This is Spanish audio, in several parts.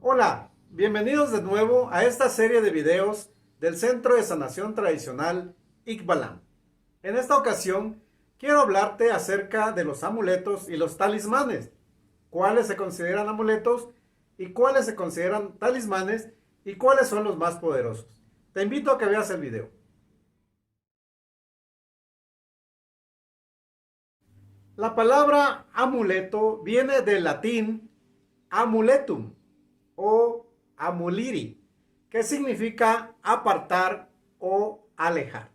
Hola, bienvenidos de nuevo a esta serie de videos del Centro de Sanación Tradicional Iqbalam. En esta ocasión quiero hablarte acerca de los amuletos y los talismanes, cuáles se consideran amuletos y cuáles se consideran talismanes y cuáles son los más poderosos. Te invito a que veas el video. La palabra amuleto viene del latín amuletum o amuliri, que significa apartar o alejar.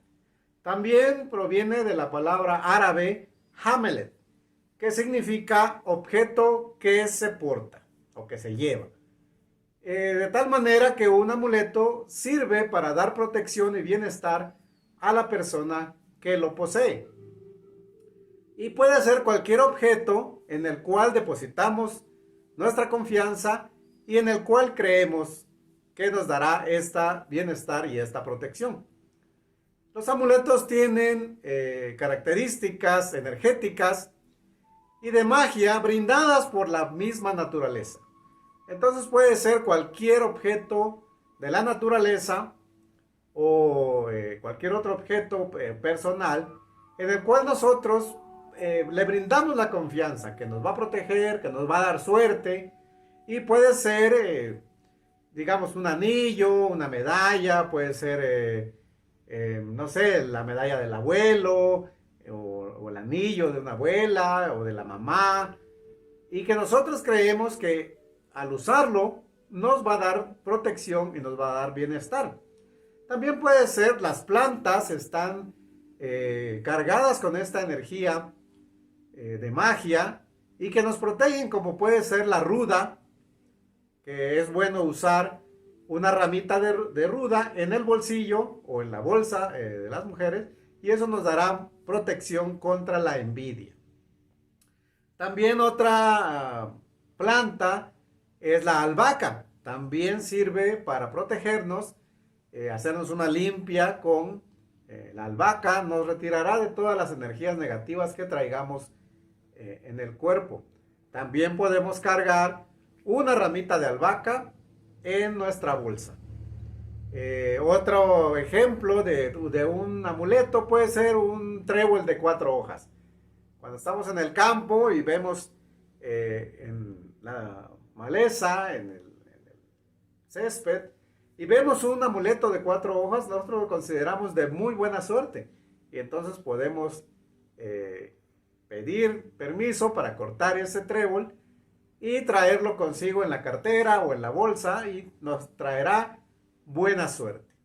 También proviene de la palabra árabe hamelet, que significa objeto que se porta o que se lleva. De tal manera que un amuleto sirve para dar protección y bienestar a la persona que lo posee. Y puede ser cualquier objeto en el cual depositamos nuestra confianza y en el cual creemos que nos dará este bienestar y esta protección. Los amuletos tienen características energéticas y de magia brindadas por la misma naturaleza. Entonces puede ser cualquier objeto de la naturaleza o cualquier otro objeto personal en el cual nosotros le brindamos la confianza que nos va a proteger, que nos va a dar suerte, y puede ser, digamos, un anillo, una medalla, puede ser, no sé, la medalla del abuelo, o el anillo de una abuela, o de la mamá, y que nosotros creemos que al usarlo nos va a dar protección y nos va a dar bienestar. También puede ser las plantas están cargadas con esta energía de magia y que nos protegen, como puede ser la ruda, que es bueno usar una ramita de ruda en el bolsillo o en la bolsa de las mujeres, y eso nos dará protección contra la envidia. También otra planta es la albahaca. También sirve para protegernos, hacernos una limpia con la albahaca. Nos retirará de todas las energías negativas que traigamos en el cuerpo. También podemos cargar una ramita de albahaca en nuestra bolsa. Otro ejemplo de un amuleto puede ser un trébol de 4 hojas. Cuando estamos en el campo y vemos en la maleza, en el césped, y vemos un amuleto de 4 hojas, nosotros lo consideramos de muy buena suerte. Y entonces podemos pedir permiso para cortar ese trébol y traerlo consigo en la cartera o en la bolsa, y nos traerá buena suerte.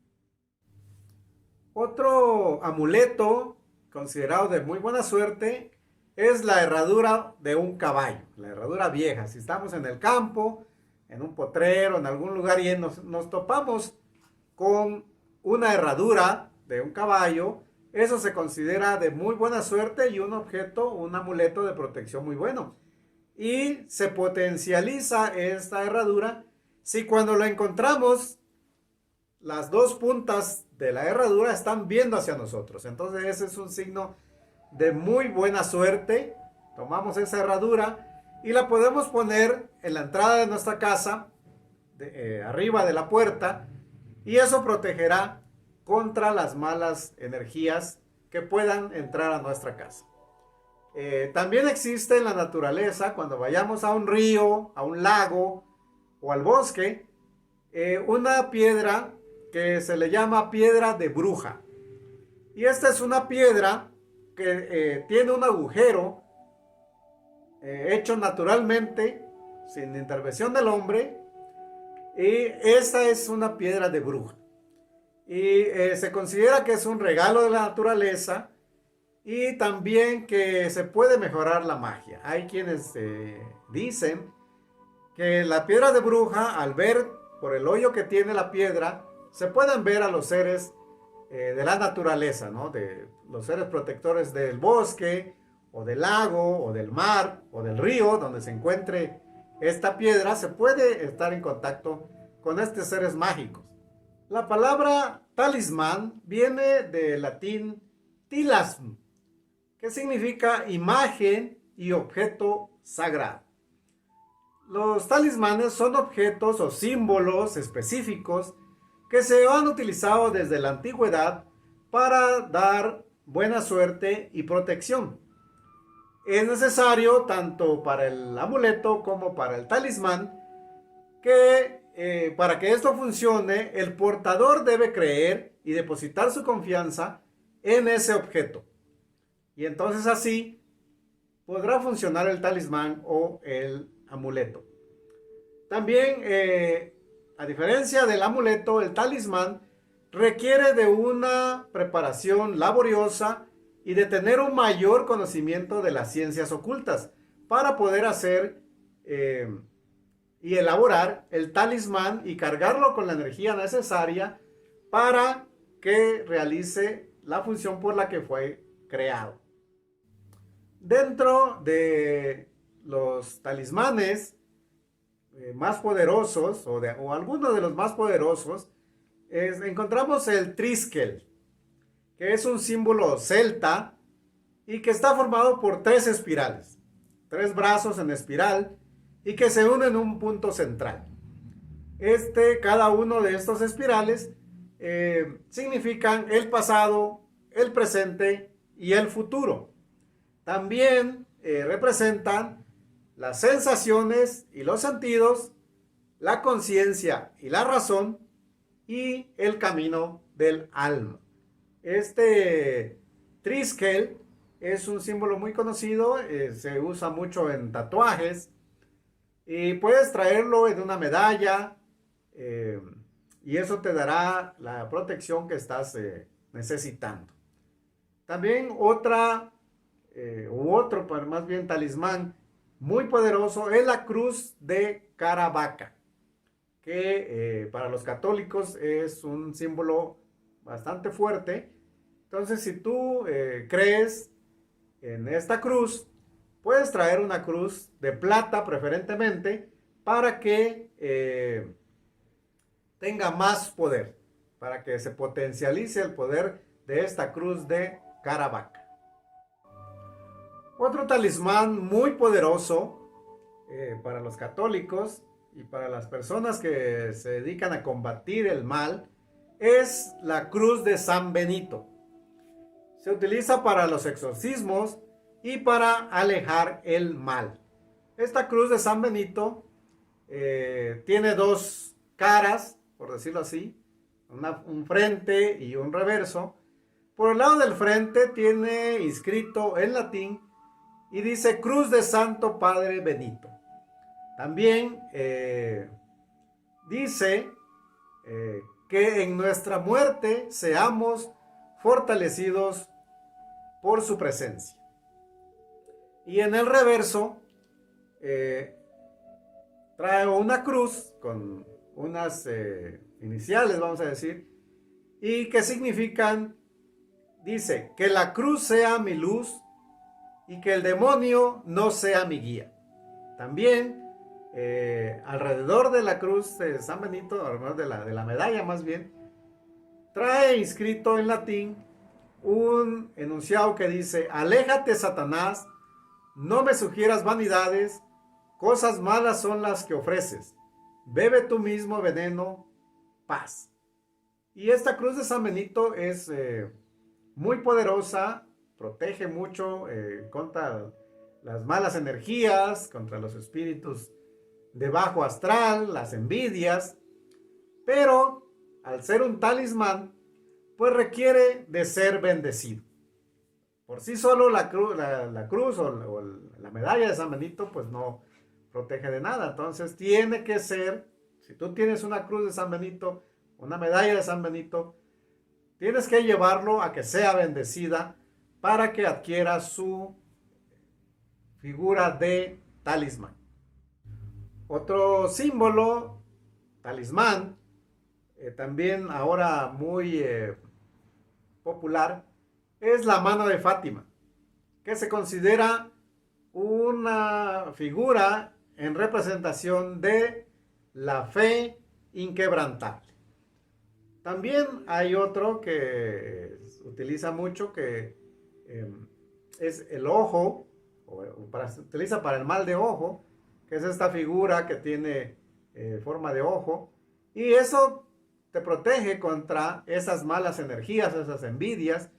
Otro amuleto considerado de muy buena suerte es la herradura de un caballo, la herradura vieja. Si estamos en el campo, en un potrero, en algún lugar, y nos topamos con una herradura de un caballo, eso se considera de muy buena suerte y un objeto, un amuleto de protección muy bueno. Y se potencializa esta herradura si cuando lo encontramos, las dos puntas de la herradura están viendo hacia nosotros. Entonces ese es un signo de muy buena suerte. Tomamos esa herradura y la podemos poner en la entrada de nuestra casa, arriba de la puerta, y eso protegerá contra las malas energías que puedan entrar a nuestra casa. También existe en la naturaleza, cuando vayamos a un río, a un lago o al bosque, una piedra que se le llama piedra de bruja. Y esta es una piedra que tiene un agujero hecho naturalmente, sin intervención del hombre, y esta es una piedra de bruja. Y se considera que es un regalo de la naturaleza, y también que se puede mejorar la magia. Hay quienes dicen que la piedra de bruja, al ver por el hoyo que tiene la piedra, se pueden ver a los seres de la naturaleza, ¿no? De los seres protectores del bosque, o del lago, o del mar, o del río, donde se encuentre esta piedra, se puede estar en contacto con estos seres mágicos. La palabra talismán viene del latín tilasm, que significa imagen y objeto sagrado. Los talismanes son objetos o símbolos específicos que se han utilizado desde la antigüedad para dar buena suerte y protección. Es necesario tanto para el amuleto como para el talismán que para que esto funcione, el portador debe creer y depositar su confianza en ese objeto. Y entonces así podrá funcionar el talismán o el amuleto. También, a diferencia del amuleto, el talismán requiere de una preparación laboriosa y de tener un mayor conocimiento de las ciencias ocultas para poder hacer y elaborar el talismán y cargarlo con la energía necesaria para que realice la función por la que fue creado. Dentro de los talismanes más poderosos, o algunos de los más poderosos, encontramos el Triskel, que es un símbolo celta y que está formado por 3 espirales, 3 brazos en espiral y que se unen en un punto central. Cada uno de estos espirales significan el pasado, el presente y el futuro. También representan las sensaciones y los sentidos, la conciencia y la razón y el camino del alma. Este Triskel es un símbolo muy conocido, se usa mucho en tatuajes y puedes traerlo en una medalla y eso te dará la protección que estás necesitando. También otro, más bien talismán muy poderoso es la cruz de Caravaca, que para los católicos es un símbolo bastante fuerte. Entonces, si tú crees en esta cruz, puedes traer una cruz de plata preferentemente para que tenga más poder, para que se potencialice el poder de esta cruz de Caravaca. Otro talismán muy poderoso para los católicos y para las personas que se dedican a combatir el mal es la cruz de San Benito. Se utiliza para los exorcismos y para alejar el mal. Esta cruz de San Benito tiene 2 caras, por decirlo así, un frente y un reverso. Por el lado del frente tiene inscrito en latín y dice Cruz de Santo Padre Benito. También dice que en nuestra muerte seamos fortalecidos por su presencia. Y en el reverso trae una cruz con unas iniciales, vamos a decir, y que significan, dice, que la cruz sea mi luz y que el demonio no sea mi guía. También alrededor de la cruz de San Benito, alrededor de la medalla más bien, trae inscrito en latín un enunciado que dice: aléjate, Satanás, no me sugieras vanidades, cosas malas son las que ofreces, bebe tú mismo veneno, paz. Y esta cruz de San Benito es muy poderosa, protege mucho contra las malas energías, contra los espíritus de bajo astral, las envidias, pero al ser un talismán, pues requiere de ser bendecido. Por sí solo la cruz o la medalla de San Benito pues no protege de nada. Entonces tiene que ser, si tú tienes una cruz de San Benito, una medalla de San Benito, tienes que llevarlo a que sea bendecida para que adquiera su figura de talismán. Otro símbolo, talismán, también ahora muy popular, es la mano de Fátima, que se considera una figura en representación de la fe inquebrantable. También hay otro que se utiliza mucho, que es el ojo, se utiliza para el mal de ojo, que es esta figura que tiene forma de ojo, y eso te protege contra esas malas energías, esas envidias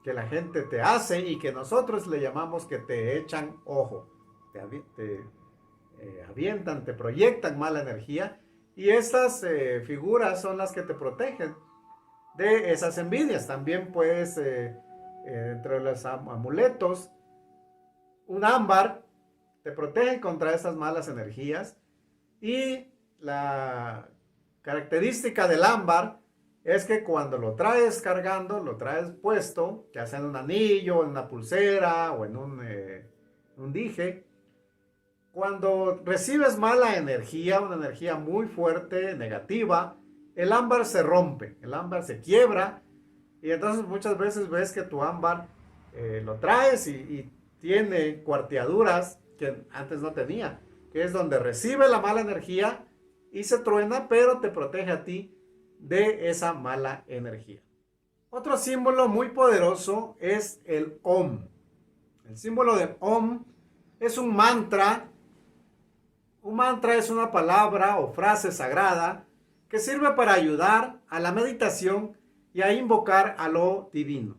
que la gente te hace y que nosotros le llamamos que te echan ojo, te avientan, te proyectan mala energía, y estas figuras son las que te protegen de esas envidias. También pues entre los amuletos, un ámbar te protege contra esas malas energías, y la característica del ámbar es que cuando lo traes cargando, lo traes puesto, ya sea en un anillo, en una pulsera o en un dije, cuando recibes mala energía, una energía muy fuerte, negativa, el ámbar se rompe, el ámbar se quiebra, y entonces muchas veces ves que tu ámbar lo traes y tiene cuarteaduras que antes no tenía, que es donde recibe la mala energía y se truena, pero te protege a ti de esa mala energía. Otro símbolo muy poderoso es el Om. El símbolo del Om es un mantra. Un mantra es una palabra o frase sagrada que sirve para ayudar a la meditación y a invocar a lo divino.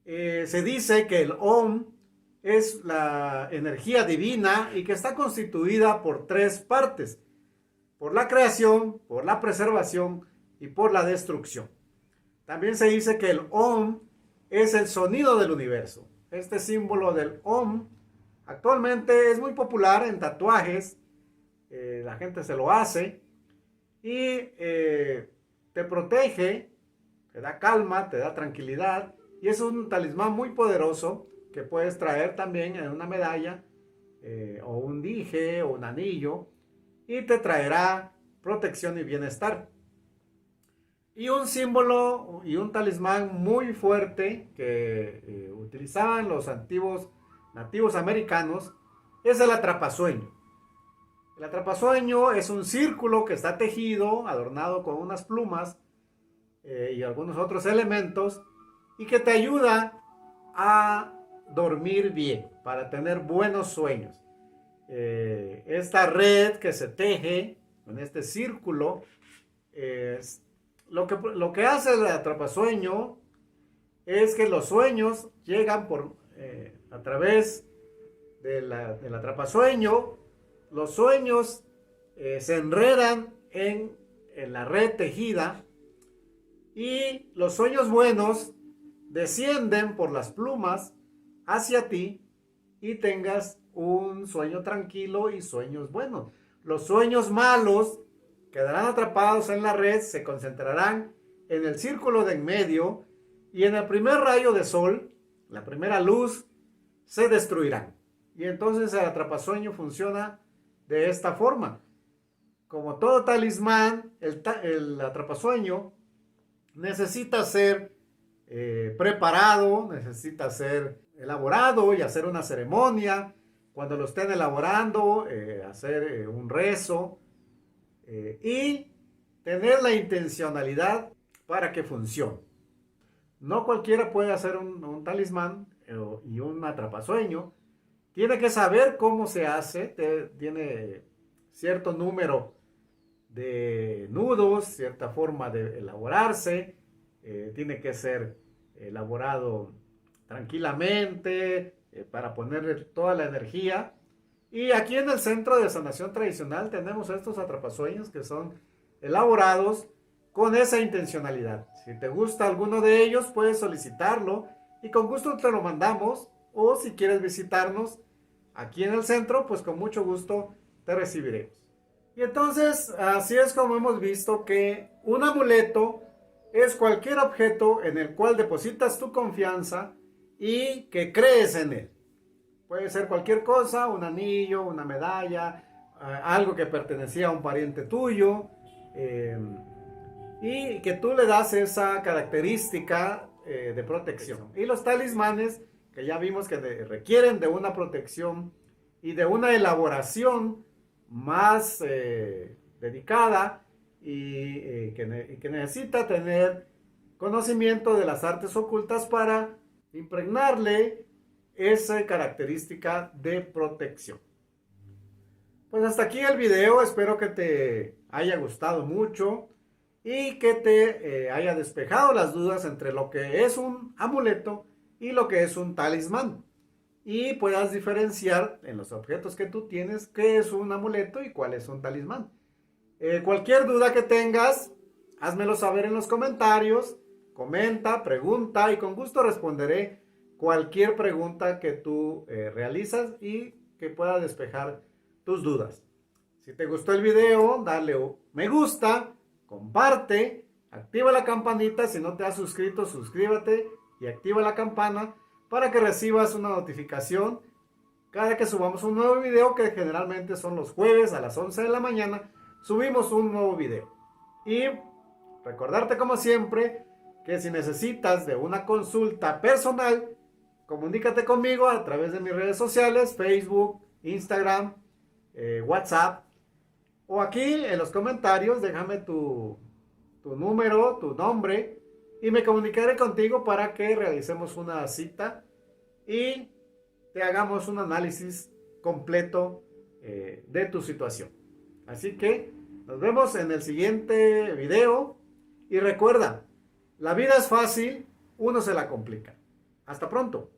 Se dice que el Om es la energía divina y que está constituida por tres partes: por la creación, por la preservación y por la destrucción. También se dice que el Om es el sonido del universo. Este símbolo del Om actualmente es muy popular en tatuajes, la gente se lo hace y te protege, te da calma, te da tranquilidad, y es un talismán muy poderoso que puedes traer también en una medalla o un dije o un anillo, y te traerá protección y bienestar. Y un símbolo y un talismán muy fuerte que utilizaban los antiguos nativos americanos es el atrapasueño. El atrapasueño es un círculo que está tejido, adornado con unas plumas y algunos otros elementos, y que te ayuda a dormir bien, para tener buenos sueños. Esta red que se teje en este círculo, lo que hace el atrapasueño es que los sueños llegan a través del atrapasueño. Los sueños se enredan en la red tejida, y los sueños buenos descienden por las plumas hacia ti, y tengas un sueño tranquilo y sueños buenos. Los sueños malos quedarán atrapados en la red, se concentrarán en el círculo de en medio, y en el primer rayo de sol, la primera luz, se destruirán. Y entonces el atrapasueño funciona de esta forma. Como todo talismán, el atrapasueño necesita ser preparado, necesita ser elaborado y hacer una ceremonia. Cuando lo estén elaborando, hacer un rezo y tener la intencionalidad para que funcione. No cualquiera puede hacer un talismán y un atrapasueño. Tiene que saber cómo se hace, tiene cierto número de nudos, cierta forma de elaborarse, tiene que ser elaborado tranquilamente para ponerle toda la energía. Y aquí en el Centro de Sanación Tradicional tenemos estos atrapasueños que son elaborados con esa intencionalidad. Si te gusta alguno de ellos, puedes solicitarlo y con gusto te lo mandamos, o si quieres visitarnos aquí en el centro, pues con mucho gusto te recibiremos. Y entonces, así es como hemos visto que un amuleto es cualquier objeto en el cual depositas tu confianza y que crees en él. Puede ser cualquier cosa, un anillo, una medalla, algo que pertenecía a un pariente tuyo, y que tú le das esa característica de protección. Y los talismanes, que ya vimos que requieren de una protección y de una elaboración más dedicada, y que necesita tener conocimiento de las artes ocultas para impregnarle esa característica de protección. Pues hasta aquí el video, espero que te haya gustado mucho y que te haya despejado las dudas entre lo que es un amuleto y lo que es un talismán. Y puedas diferenciar en los objetos que tú tienes qué es un amuleto y cuál es un talismán. Cualquier duda que tengas, házmelo saber en los comentarios, comenta, pregunta y con gusto responderé cualquier pregunta que tú realizas y que pueda despejar tus dudas. Si te gustó el video, dale me gusta, comparte, activa la campanita. Si no te has suscrito, suscríbete y activa la campana para que recibas una notificación cada que subamos un nuevo video, que generalmente son los jueves a las 11 de la mañana. Subimos un nuevo video. Y recordarte como siempre que si necesitas de una consulta personal, comunícate conmigo a través de mis redes sociales, Facebook, Instagram, WhatsApp, o aquí en los comentarios. Déjame tu número, tu nombre, y me comunicaré contigo para que realicemos una cita y te hagamos un análisis completo de tu situación. Así que nos vemos en el siguiente video y recuerda, la vida es fácil, uno se la complica. Hasta pronto.